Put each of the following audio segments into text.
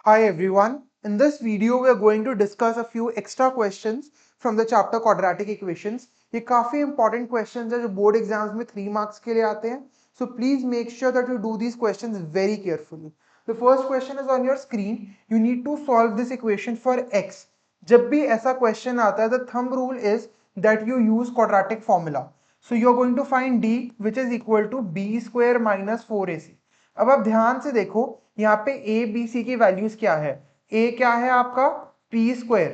Hi everyone. In this video, we are going to discuss a few extra questions from the chapter quadratic equations. ये काफी important questions है जो board exams में 3 marks के लिए आते हैं. So please make sure that you do these questions very carefully. The first question is on your screen. You need to solve this equation for x. जब भी ऐसा question आता है, the thumb rule is that you use quadratic formula. So you are going to find d which is equal to b square minus 4ac. अब आप ध्यान से देखो यहाँ पे ए बी सी की वैल्यूज क्या है. ए क्या है आपका पी स्क्वायर,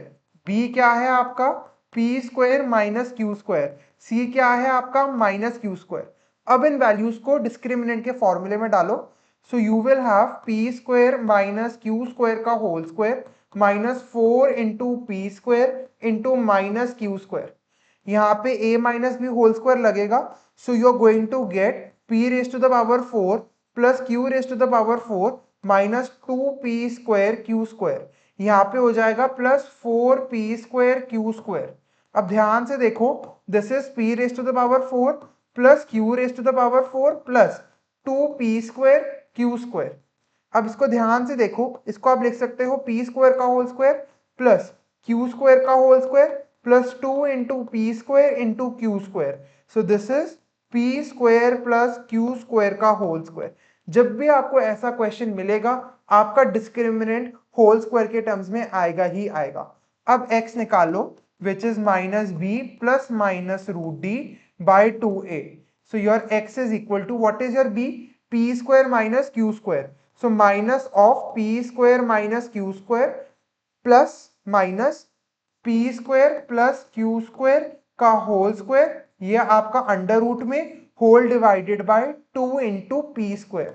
बी क्या है आपका p square minus q square, c क्या है आपका माइनस क्यू स्क्वायर. अब इन वैल्यूज को डिस्क्रिमिनेंट के फॉर्मूले में डालो. So you will have p square minus q square का whole square minus 4 into p square into minus q square. यहाँ पे a minus b whole square लगेगा. So you are going to get p raise to the power 4 plus q raise to the power 4 minus 2p square q square. यहाँ पे हो जाएगा plus 4p square q square. अब ध्यान से देखो, this is p raise to the power 4 plus q raise to the power 4 plus 2p square q square. अब इसको ध्यान से देखो, इसको आप लिख सकते हो पी स्क्वायर का whole square plus q square का whole square plus 2 into p square into q square. So this is p square plus q square का होल स्क्वायर. जब भी आपको ऐसा क्वेश्चन मिलेगा, आपका डिस्क्रिमिनेंट होल स्क्वायर के टर्म्स में आएगा ही आएगा. अब x निकालो which is minus b plus minus root d by 2a. So your x is equal to what is your b p square minus q square. So minus of p square minus q square plus minus p square plus q square का whole square, ये आपका under root में whole divided by 2 into p square.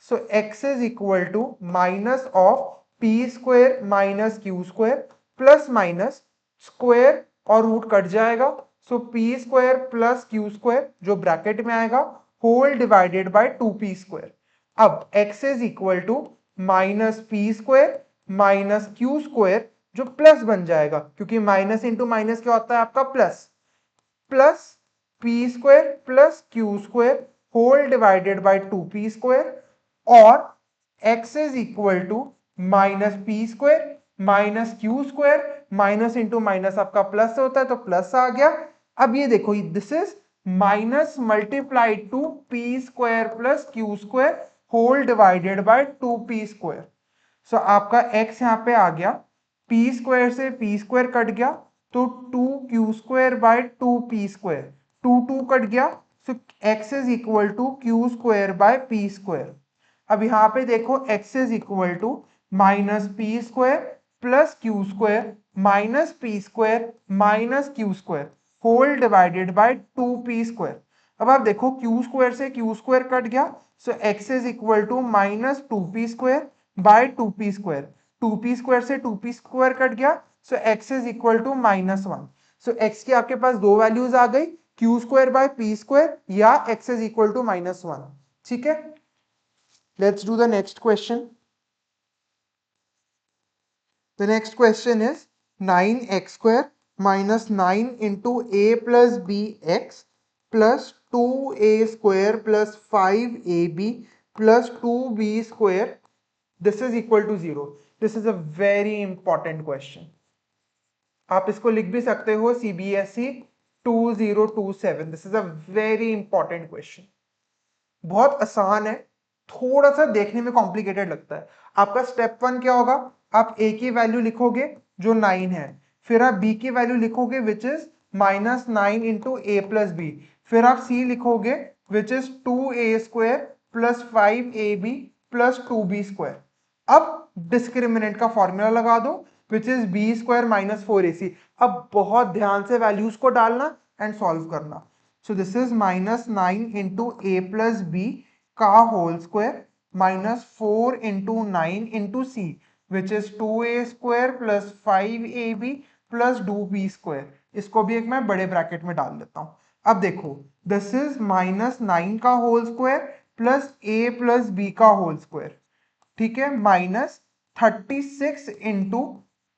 So x is equal to minus of p square minus q square plus minus square और root cut जाएगा. So p square plus q square जो bracket में आएगा whole divided by 2p square. अब x is equal to minus p square minus q square जो plus बन जाएगा, क्योंकि माइनस इंटू माइनस क्या होता है आपका plus, plus p square plus q square whole divided by 2p square. और x is equal to minus p square minus q square, minus into minus आपका प्लस होता है तो प्लस आ गया. अब ये देखो, this is minus multiplied to p square plus q square whole divided by 2p square. So आपका x यहाँ पे आ गया, p स्क्वायर से p स्क्वायर कट गया तो 2q square by 2p square, 2 cut गया. So x is equal to q square by p square. अब यहाँ पे देखो x is equal to minus p square plus q square minus p square minus q square whole divided by 2p square. अब आप देखो q square से q square cut गया. So x is equal to minus 2p square by 2p square, 2p square से 2p square cut गया. So x is equal to minus 1. So x की आपके पास दो वैल्यूज आ गई, q square by p square या x is equal to minus 1. ठीक है, let's do the next question. The next question is 9x square minus 9 into a plus bx plus 2a square plus 5ab plus 2b square. This is equal to 0. This is a very important question. आप इसको लिख भी सकते हो CBSE 2027. This is a very important question. बहुत आसान है, थोड़ा सा देखने में कॉम्प्लिकेटेड लगता है. आपका स्टेप 1 क्या होगा, आप a की वैल्यू लिखोगे जो 9 है, फिर आप b की वैल्यू लिखोगे which is minus 9 into a plus b, फिर आप c लिखोगे which is 2a square plus 5ab plus 2b square. अब डिस्क्रिमिनेंट का फॉर्मूला लगा दो which is b square minus 4ac. अब बहुत ध्यान से वैल्यूज को डालना एंड सॉल्व करना. So this is minus 9 into a plus b का whole square minus 4 into 9 into c which is 2a square plus 5ab plus 2b square. इसको भी एक मैं बड़े ब्रैकेट में डाल देता हूं. अब देखो, this is minus 9 का whole square plus a plus b का whole square. ठीक है, minus 36 into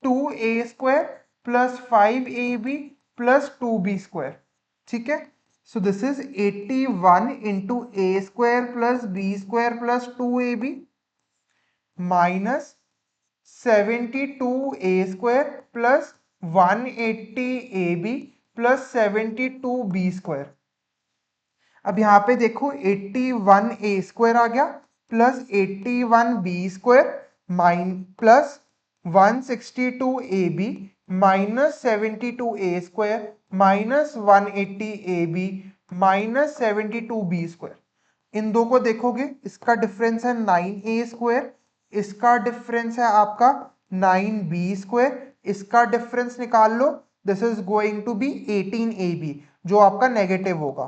2a square plus 5ab plus 2b square. ठीक है, so this is 81 into a square plus b square plus 2ab minus 72a² plus 180ab plus 72b²। अब यहाँ पे देखो 81a² आ गया plus 81b² plus 162ab minus 72a² minus 180ab minus 72b²। इन दो को देखोगे, इसका डिफरेंस है 9a², इसका डिफरेंस है आपका 9b², इसका डिफरेंस निकाल लो, this is going to be 18ab जो आपका नेगेटिव होगा।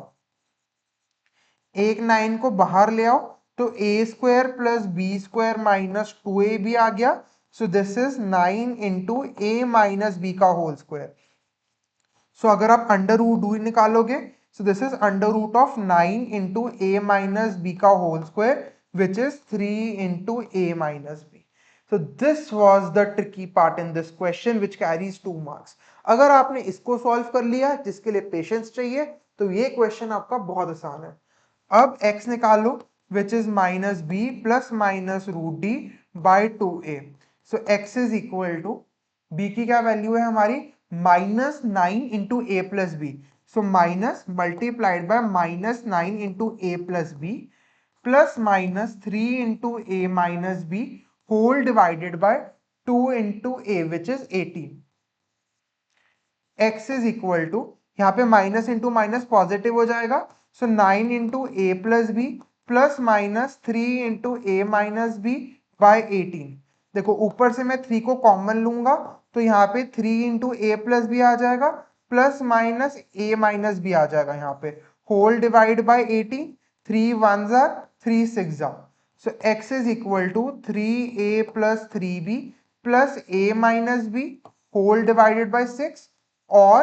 एक 9 को बाहर ले आओ तो a² plus b² minus 2ab आ गया। So this is 9 into a minus b का होल स्क्वायर। सो अगर आप अंडर रूट निकालोगे, so this is under root of 9 into a minus b का whole square which is 3 into a minus b. So this was the tricky part in this question which carries 2 marks. अगर आपने इसको solve कर लिया, जिसके लिए patience चाहिए, तो ये क्वेश्चन आपका बहुत आसान है। अब x निकालो which is minus b plus minus root d by 2a। So x is equal to b की क्या वैल्यू है हमारी minus 9 into a plus b. So minus multiplied by minus 9 into a plus b plus minus 3 into a minus b whole divided by 2 into a which is 18। x is equal to यहाँ पे minus into minus positive हो जाएगा। सो 9 into a plus b plus minus 3 into a minus b by 18। देखो ऊपर से मैं 3 को common लूंगा तो यहाँ पे 3 इंटू ए प्लस बी आ जाएगा plus minus a minus b आ जाएगा यहाँ पे होल डिवाइड बाय 18। 3 1 जार 3 6 जार। So x is equal to 3a plus 3b plus a minus b whole divided by 6 और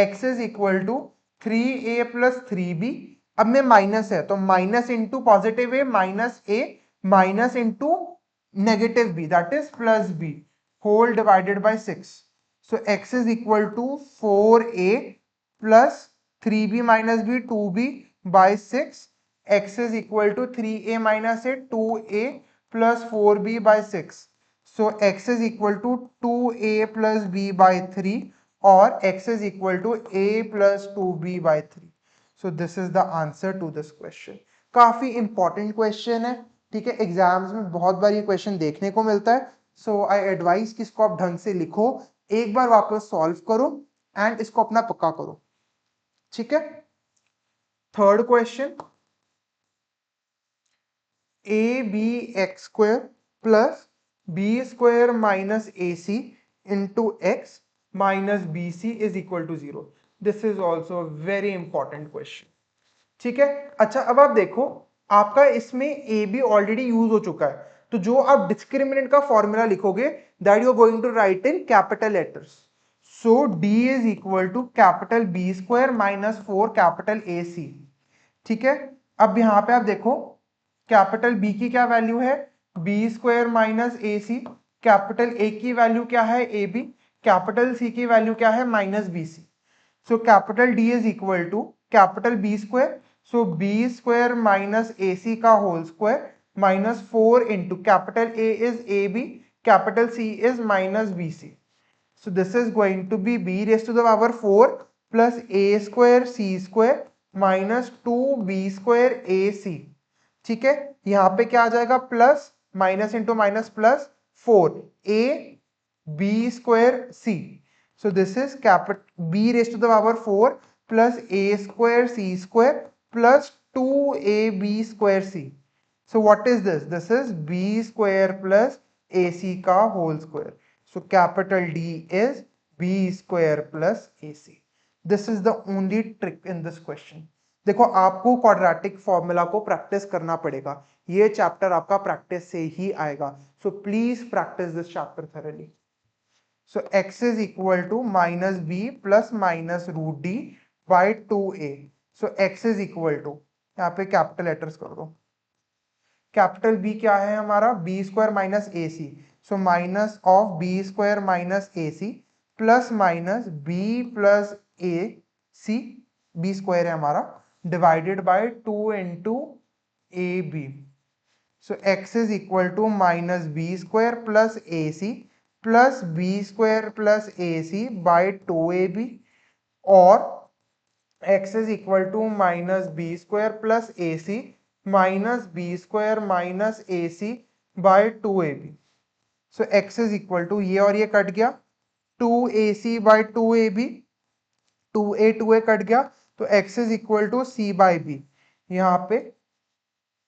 x is equal to 3a plus 3b। अब में माइनस है तो minus into positive a minus a minus into negative b that is plus b whole divided by 6। So x is equal to 4a plus 3b minus b 2b by 6। x is equal to 3a minus a 2a plus 4b by 6। So x is equal to 2a plus b by 3 और x is equal to a plus 2b by 3. So this is the answer to this question. काफी important question है, ठीक है, exams में बहुत बार ये question देखने को मिलता है। सो आई एडवाइस कि इसको आप ढंग से लिखो, एक बार वापस सॉल्व करो एंड इसको अपना पक्का करो, ठीक है। Third question, a b x square plus b square minus a c into x minus b c is equal to 0। This is also very important question, ठीक है। अच्छा अब आप देखो, आपका इसमें ए बी ऑलरेडी यूज हो चुका है, तो जो आप डिस्क्रिमिनेंट का फॉर्मूला लिखोगे that you are going to write in capital letters. So D is equal to capital B square minus 4 capital A सी, ठीक है। अब यहां पे आप देखो कैपिटल बी की क्या वैल्यू है b square minus a c, capital a की वैल्यू क्या है ए बी, कैपिटल सी की वैल्यू क्या है minus b c. So capital D is equal to capital B square, so b square minus a c का whole square minus 4 into capital A is a b, capital C is minus b c. So this is going to be b raise to the power 4 plus a square c square minus 2b square a सी, ठीक है। यहां पे क्या आ जाएगा plus minus into minus plus 4a b square c. So this is capital b raise to the power 4 plus a square c square plus 2ab square c. So what is this, this is b square plus ac का whole square. So capital D is b square plus ac। This is the only trick in this question. देखो आपको quadratic formula को practice करना पड़ेगा, ये chapter आपका practice से ही आएगा। So please practice this chapter thoroughly. So x is equal to minus b plus minus root d by 2a। So x is equal to यहाँ पे कैपिटल लेटर्स कर दो, कैपिटल B क्या है हमारा b square minus a c. So minus of b square minus a c plus minus b plus a c, b square है हमारा divided by 2 into a b. So x is equal to minus b square plus a c plus b square plus a c by 2ab और x is equal to minus b square plus a c minus b square minus a c by 2ab। So x is equal to ये और ये cut गया 2ac bye 2ab, 2a cut गया तो x is equal to c by b। यहाँ पे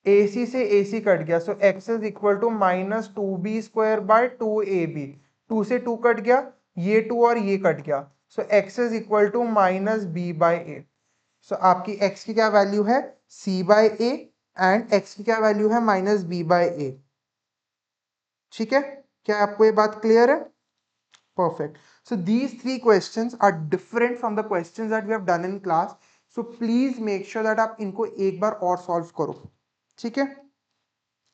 AC से AC cut गया so x is equal to minus 2b square by 2ab, 2 से 2 कट गया, ये 2 और ये कट गया so x is equal to minus b by a। So आपकी x की क्या वैल्यू है c by a and x की क्या वैल्यू है माइनस b बाय a। ठीक है, क्या आपको ये बात क्लियर है? Perfect. So these three questions are different from the questions that we have done in class. So please make sure that आप इनको एक बार और solve करो। ठीक है,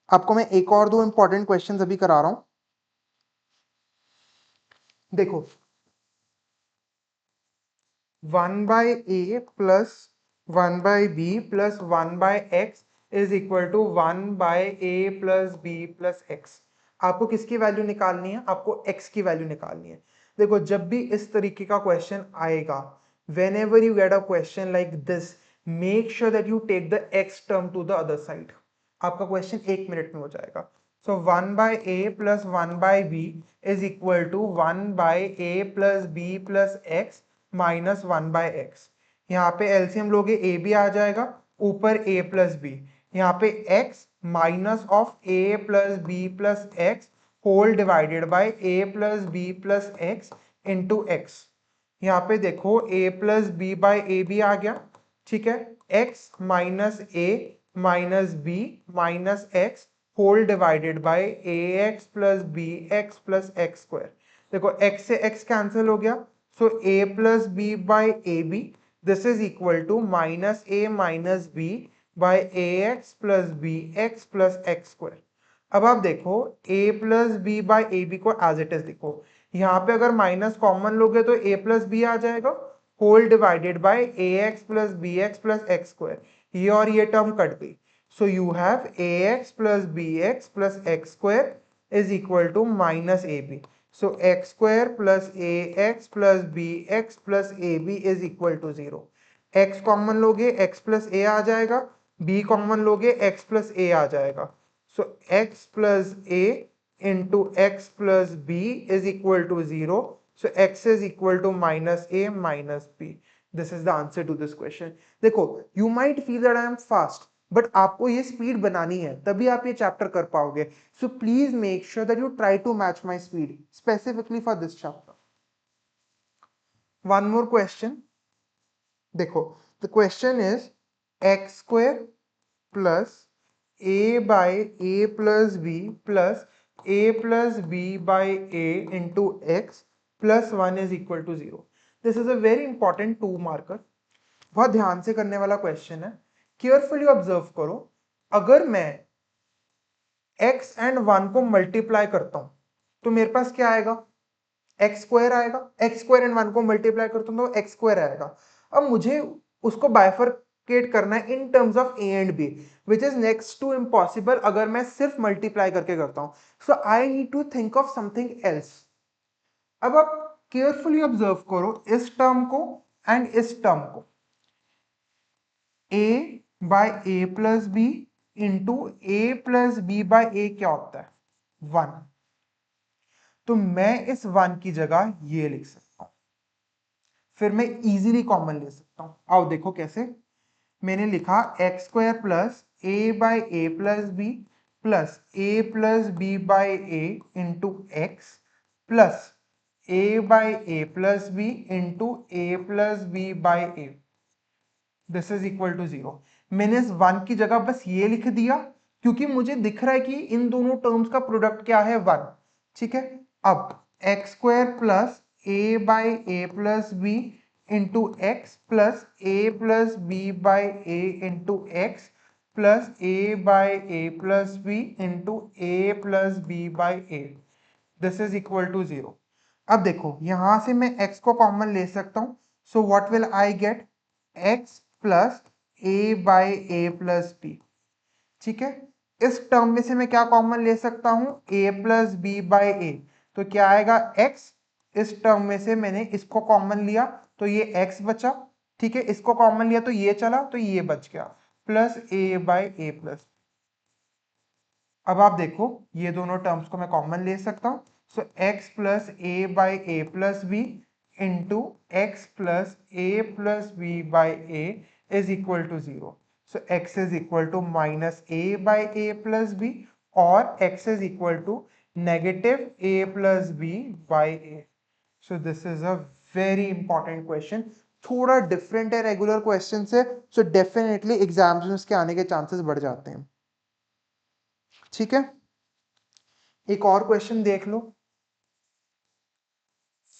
आपको मैं एक और दो important questions अभी करा रहा हूं। देखो 1 by a plus 1 by b plus 1 by x is equal to 1 by a plus b plus x। आपको किसकी वैल्यू निकालनी है? आपको x की वैल्यू निकालनी है। देखो जब भी इस तरीके का क्वेश्चन आएगा, whenever you get a question like this, make sure that you take the x term to the other side। आपका क्वेश्चन 1 मिनट में हो जाएगा। So 1 by a plus 1 by b is equal to 1 by a plus b plus x minus 1 by x. यहाँ पे LCM लोगे ए भी आ जाएगा, ऊपर a प्लस बी, यहाँ पे x minus of a plus b plus x whole divided by a plus b plus x into x. यहाँ पे देखो a plus b by a b आ गया, ठीक है, x minus a minus b minus x whole divided by a x plus b x plus x square. देखो x से x cancel हो गया, so a plus b by ab, this is equal to minus a minus b by ax plus bx plus x square। अब आप देखो a plus b by ab को as it is लिखो, यहाँ पे अगर माइनस कॉमन लोगे तो a plus b आ जाएगा whole divided by ax plus bx plus x square, ये और ये टर्म कट गई। So you have ax plus bx plus x square is equal to minus ab। So x square plus ax plus bx plus ab is equal to 0। x common लोगे x plus a आ जाएगा, b common लोगे x plus a आ जाएगा। So x plus a into x plus b is equal to 0। So x is equal to minus a minus b। This is the answer to this question। देखो you might feel that I am fast, but आपको ये speed बनानी है तभी आप ये chapter कर पाओगे। So please make sure that you try to match my speed specifically for this chapter. One more question, देखो the question is x square plus a by a plus b plus a plus b by a into x plus 1 is equal to 0। This is a very important 2 marker, बहुत ध्यान से करने वाला question है। Carefully observe करो, अगर मैं x and 1 को मल्टीप्लाई करता हूं तो मेरे पास क्या आएगा? एक्स स्क्वायर आएगा। एक्स स्क्वायर एंड 1 को मल्टीप्लाई करता हूं तो एक्स स्क्वायर आएगा। अब मुझे उसको बाइफरकेट करना है in terms of a and b, which is next to impossible अगर मैं सिर्फ मल्टीप्लाई करके करता हूं। So I need to think of something else. अब आप केयरफुली ऑब्जर्व करो इस टर्म को एंड इस टर्म को, a by a plus b into a plus b by a क्या होता है? 1। तो मैं इस 1 की जगह ये लिख सकता हूं, फिर मैं इजीली कॉमन ले सकता हूं। आओ देखो कैसे। मैंने लिखा x square plus a by a plus b plus a plus b by a into x plus a by a plus b into a plus b by a, this is equal to 0। मैंने इस 1 की जगह बस ये लिख दिया क्योंकि मुझे दिख रहा है कि इन दोनों टर्म्स का प्रोडक्ट क्या है? 1। ठीक है, अब x square plus a by a plus b into x plus a plus b by a into x plus a by a plus b into a plus b by a, this is equal to 0। अब देखो यहां से मैं x को common ले सकता हूं, so what will I get? x plus a by a plus b. ठीक है, इस टर्म में से मैं क्या कॉमन ले सकता हूं? a प्लस बी बाय ए। तो क्या आएगा x, इस टर्म में से मैंने इसको कॉमन लिया तो ये x बचा, ठीक है, इसको कॉमन लिया तो ये चला तो ये बच गया, plus a by a plus. अब आप देखो ये दोनों टर्म्स को मैं कॉमन ले सकता हूं, so x plus a by a plus b into x plus a plus b by a is equal to 0। So x is equal to minus a by a plus b और x is equal to negative a plus b by a. So this is a very important question, थोड़ा different है regular question से, so definitely exams में इसके आने के chances बढ़ जाते हैं। ठीक है, एक और क्वेश्चन देख लो,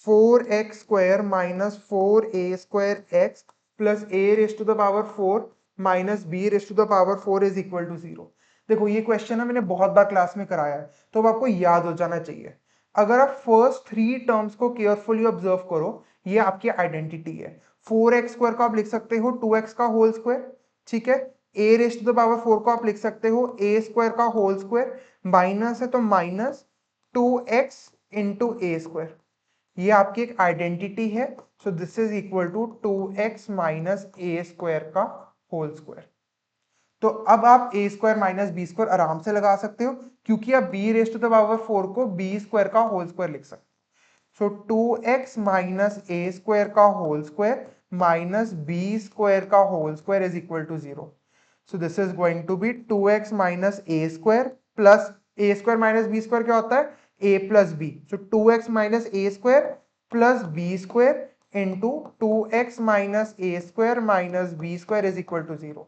4x square minus 4a square x plus a raise to the power 4 minus b raise to the power 4 is equal to 0। देखो ये क्वेश्चन है मैंने बहुत बार क्लास में कराया है, तो अब आपको याद हो जाना चाहिए। अगर आप फर्स्ट थ्री टर्म्स को केयरफुली ऑब्जर्व करो, ये आपकी आइडेंटिटी है। 4x स्क्वायर को आप लिख सकते हो 2x का होल स्क्वायर, ठीक है, a raise to the power 4 को आप लिख सकते हो a स्क्वायर का होल स्क्वायर, माइनस है तो माइनस 2x इंटू ए स्क्वायर, ये आपकी एक आइडेंटिटी है। So this is equal to 2x minus a square का होल स्क्वायर। तो अब आप a square minus b square आराम से लगा सकते हो, क्योंकि आप b raise to the power 4 को बी स्क्वायर का होल स्क्वायर लिख सकते हो। So 2x minus a square का whole square minus b square का whole square is equal to 0। So this is going to B 2x minus a square plus a square minus b square क्या होता है, a plus b. So 2x minus a square plus b square into 2x minus a square minus b square is equal to 0।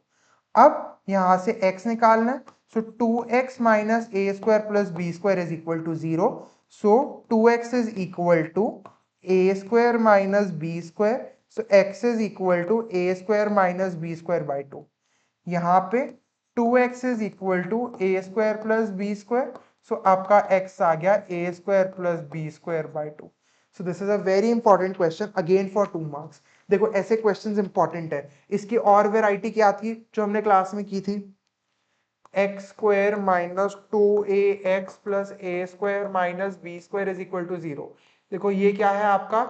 अब यहां से x निकालना है, so 2x minus a square plus b square is equal to 0। So 2x is equal to a square minus b square, so x is equal to a square minus b square by 2। यहाँ पे 2x is equal to a square plus b square, so आपका x आ गया a square plus b square by 2। So this is a very important question again for 2 marks. देखो ऐसे questions important है। इसकी और वेराइटी क्या थी जो हमने क्लास में की थी, x square minus 2ax plus a square minus b square is equal to 0। देखो ये क्या है आपका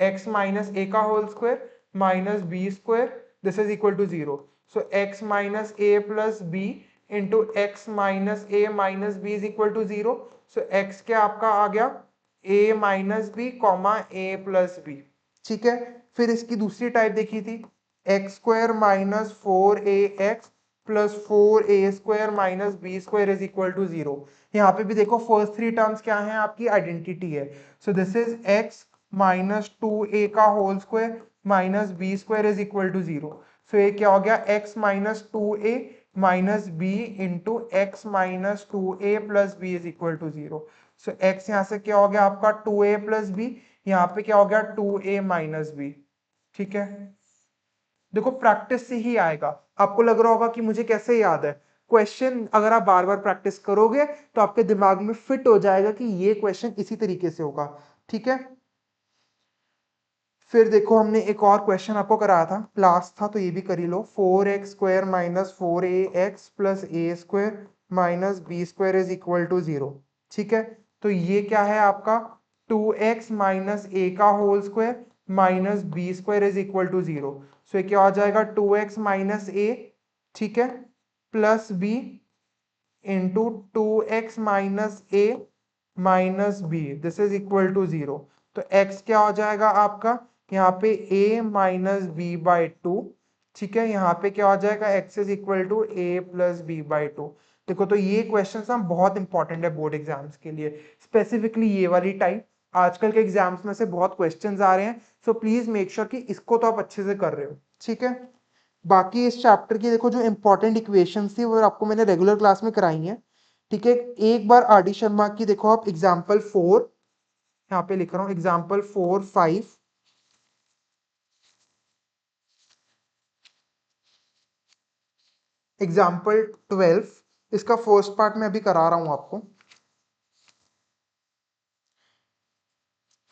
x माइनस ए का whole square minus b square, this is equal to 0। So x minus a plus b into x minus a minus b is equal to 0। So x क्या आपका आ गया a minus b comma a plus b, ठीक है। फिर इसकी दूसरी type देखी थी, x square minus 4ax plus 4a square minus b square is equal to 0। यहाँ पे भी देखो फर्स्ट थ्री टर्म्स क्या हैं, आपकी आइडेंटिटी है। So this is x minus 2a का whole square minus b square is equal to 0। So ये क्या हो गया x minus 2a minus b into x minus 2a plus b is equal to 0। So x यहाँ से क्या हो गया आपका 2a प्लस बी, यहाँ पे क्या हो गया 2a माइनस बी, ठीक है। देखो प्रैक्टिस से ही आएगा, आपको लग रहा होगा कि मुझे कैसे याद है, क्वेश्चन अगर आप बार बार प्रैक्टिस करोगे तो आपके दिमाग में फिट हो जाएगा कि ये क्वेश्चन इसी तरीके से होगा, ठीक है। फिर देखो हमने एक और क्वेश्चन आपको कराया था, लास्ट था तो ये भी कर ही लो, 4x square minus 4ax plus a square minus b square is equal to 0, ठीक है। तो ये क्या है आपका 2x माइनस ए का whole square minus b square is equal to 0। So ये क्या हो जाएगा 2x माइनस ए, ठीक है, plus b into 2x minus a minus b, this is equal to 0। तो x क्या हो जाएगा आपका यहाँ पे a माइनस बी बाई 2, ठीक है, यहाँ पे क्या हो जाएगा x is equal to a plus b by 2। देखो तो ये क्वेश्चन ना बहुत इंपॉर्टेंट है बोर्ड एग्जाम्स के लिए, स्पेसिफिकली ये वाली टाइप आजकल के एग्जाम्स में से बहुत क्वेश्चंस आ रहे हैं। सो प्लीज मेक श्योर कि इसको तो आप अच्छे से कर रहे हो, ठीक है। बाकी इस चैप्टर की देखो जो इंपॉर्टेंट इक्वेशंस थी वो आपको मैंने रेगुलर क्लास में कराई हैं, ठीक है। एक बार आर डी शर्मा की देखो आप एग्जाम्पल 4, यहाँ पे लिख रहा हूँ एग्जाम्पल 4, 5, एग्जाम्पल 12, इसका फर्स्ट पार्ट मैं अभी करा रहा हूं आपको।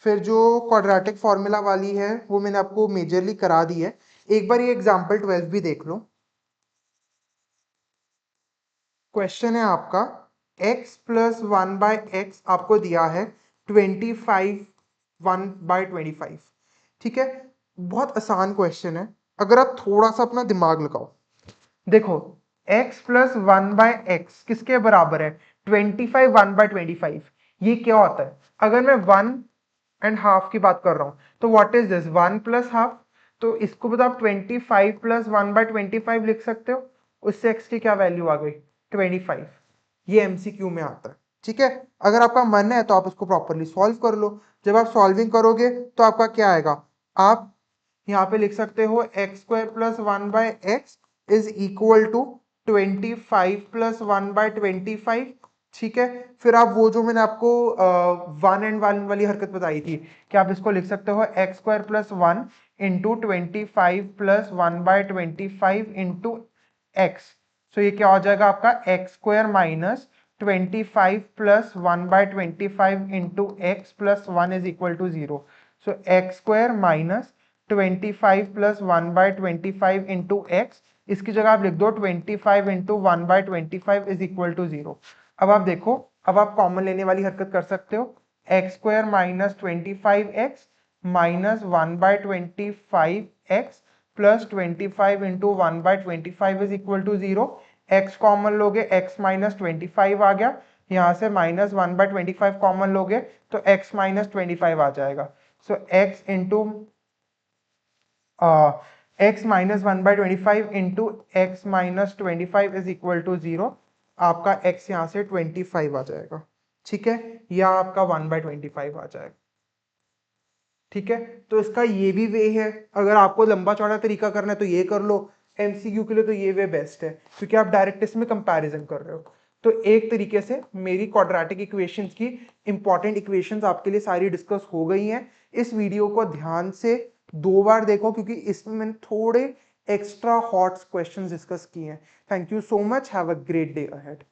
फिर जो क्वाड्रेटिक फॉर्मूला वाली है वो मैंने आपको मेजरली करा दी है। एक बार ये एग्जाम्पल 12 भी देख लो। क्वेश्चन है आपका x प्लस 1 बाय एक्स आपको दिया है 25 1/25। ठीक है, बहुत आसान क्वेश्चन है अगर आप थोड़ा सा अपना दिमाग लगाओ। देखो x प्लस 1/x किसके बराबर है? 25 1/25। ये क्या होता है? अगर मैं 1.5 की बात कर रहा हूं तो what is this? 1 plus half. तो इसको मतलब आप 25 प्लस 1/25 लिख सकते हो। उससे x की क्या वैल्यू आ गई? 25। ये एमसीक्यू में आता है। ठीक है, अगर आपका मन है तो आप उसको प्रॉपरली सॉल्व कर लो। जब आप सॉल्विंग करोगे तो आपका क्या आएगा? आप यहाँ पे लिख सकते हो x² plus 1/x is equal to 25 plus 1/25। ठीक है, फिर आप वो जो मैंने आपको 1 वाली हरकत बताई थी कि आप इसको लिख सकते हो x² plus 1 into 25 plus 1/25 into x। So ये क्या हो जाएगा आपका? x² minus 25 plus 1/25 into x plus 1 is equal to 0। So x² minus 25 plus 1/25 into x, इसकी जगह आप लिख दो 25 इंटू 1/25 इज इक्वल टू 0। अब आप देखो, अब आप कॉमन लेने वाली हरकत कर सकते हो। x² minus 25x minus 1/25x plus 25 into 1/25 is equal to 0। x common लोगे, x माइनस 25 आ गया, यहां से माइनस 1/25 कॉमन लोगे तो x माइनस 25 आ जाएगा। So x into x minus 1/25 into x minus 25 is equal to 0। आपका x यहां से 25 आ जाएगा। ठीक है, या आपका 1/25 आ जाएगा। ठीक है, तो इसका ये भी वे है। अगर आपको लंबा चौड़ा तरीका करना है तो ये कर लो, एमसीक्यू के लिए तो ये वे बेस्ट है क्योंकि आप डायरेक्ट इसमें कंपैरिजन कर रहे हो। तो एक तरीके से मेरी क्वाड्रेटिक इक्वेशंस की इंपॉर्टेंट इक्वेशंस आपके लिए सारी डिस्कस हो गई हैं। इस वीडियो को ध्यान से 2 बार देखो क्योंकि इसमें मैंने थोड़े एक्स्ट्रा हॉट क्वेश्चंस डिस्कस किए हैं। Thank you so much, have a great day ahead.